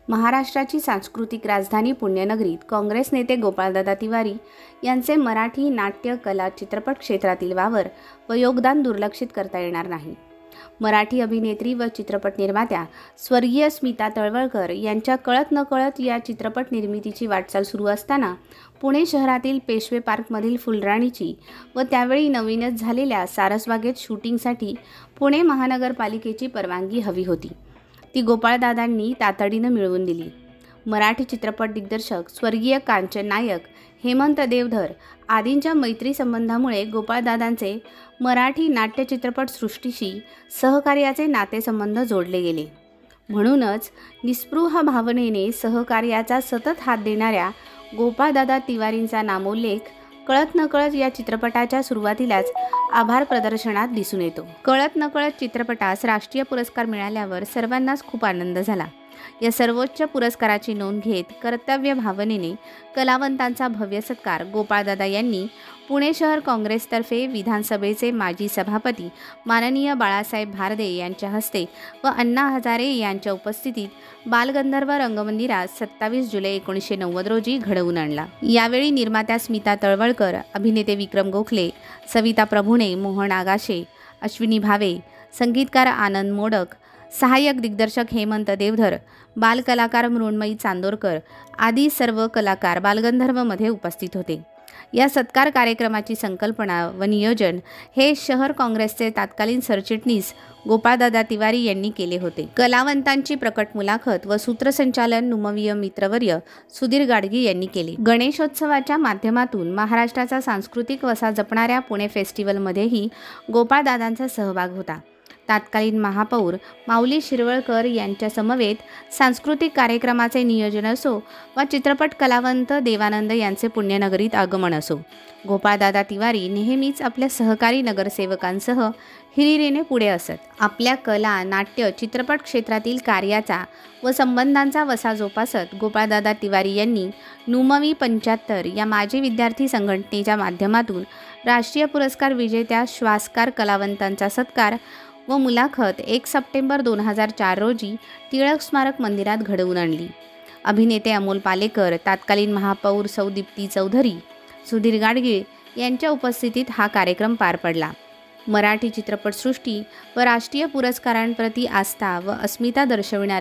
महाराष्ट्राची सांस्कृतिक राजधानी पुण्यनगरीत काँग्रेस नेते गोपाळदादा तिवारी यांचे मराठी नाट्य कला चित्रपट क्षेत्रातील वावर व योगदान दुर्लक्षित करता येणार नाही। मराठी अभिनेत्री व चित्रपट निर्मात्या स्वर्गीय स्मिता तळवळकर यांच्या कळत नकळत या चित्रपट निर्मितीची वाटचाल सुरू असताना पुणे शहरातील पेशवे पार्कमधील फुलराणीची व त्यावेळी नवीनच झालेल्या सारसबागेत शूटिंगसाठी पुणे महानगरपालिकेची परवानगी हवी होती। ती गोपाळदादांनी तातडीने मिळवून दिली। मराठी चित्रपट दिग्दर्शक स्वर्गीय कांचन नायक, हेमंत देवधर आदींच्या मैत्री संबंधामुळे गोपाळदादांचे मराठी नाट्य चित्रपट सृष्टीशी सहकार्याचे नातेसंबंध जोडले गेले। म्हणूनच निस्पृह भावनेने सहकार्याचा सतत हात देणाऱ्या गोपाळदादा तिवारींचा नामोल्लेख कळत नकळत या चित्रपटाच्या सुरुवातीलाच आभार प्रदर्शनात दिसून येतो। कळत नकळत चित्रपटास राष्ट्रीय पुरस्कार मिळाल्यावर सर्वांनाच खूप आनंद झाला। या सर्वोच्च पुरस्काराची नोंद घेत कर्तव्य भावनेने कलावंतांचा भव्य सत्कार गोपाळदादा यांनी पुणे शहर काँग्रेसतर्फे विधानसभेचे माजी सभापती माननीय बाळासाहेब भारदे यांच्या हस्ते व अण्णा हजारे यांच्या उपस्थितीत बालगंधर्व रंगमंदिरात 27 जुलै 1990 रोजी घडवून आणला। यावेळी निर्मात्या स्मिता तळवळकर, अभिनेते विक्रम गोखले, सविता प्रभुणे, मोहन आगाशे, अश्विनी भावे, संगीतकार आनंद मोडक, सहाय्यक दिग्दर्शक हेमंत देवधर, बालकलाकार मृण्मयी चांदोरकर आदी सर्व कलाकार बालगंधर्वमध्ये उपस्थित होते। या सत्कार कार्यक्रमाची संकल्पना व नियोजन हे शहर काँग्रेसचे तत्कालीन सरचिटणीस गोपाळदादा तिवारी यांनी केले होते। कलावंतांची प्रकट मुलाखत व सूत्रसंचालन नुमवीय मित्रवर्य सुधीर गाडगे यांनी केले। गणेशोत्सवाच्या माध्यमातून महाराष्ट्राचा सांस्कृतिक वसा जपणाऱ्या पुणे फेस्टिवलमध्येही गोपाळदादांचा सहभाग होता। तत्कालीन महापौर माऊली शिरवळकर यांच्या समवेत सांस्कृतिक कार्यक्रमाचे नियोजन असो व चित्रपट कलावंत देवानंद यांचे पुण्यनगरीत आगमन असो, गोपाळदादा तिवारी नेहमीच आपल्या सहकारी नगरसेवकांसह हिरिरीने पुढे असत। आपल्या कला, नाट्य, चित्रपट क्षेत्रातील कार्याचा व संबंधांचा वसा जोपासत गोपाळदादा तिवारी यांनी नुमवी 75 या माजी विद्यार्थी संघटनेच्या माध्यमातून राष्ट्रीय पुरस्कार विजेत्या श्वासकार कलावंतांचा सत्कार व मुलाखत 1 सप्टेंबर 2004 रोजी टिळक स्मारक मंदिरात घडवून आणली। अभिनेते अमोल पालेकर, तत्कालीन महापौर सौ दीप्ती चौधरी, सुधीर गाडगे यांच्या उपस्थितीत हा कार्यक्रम पार पडला। मराठी चित्रपटसृष्टी व राष्ट्रीय पुरस्कारांप्रती आस्था व अस्मिता दर्शविणाऱ्या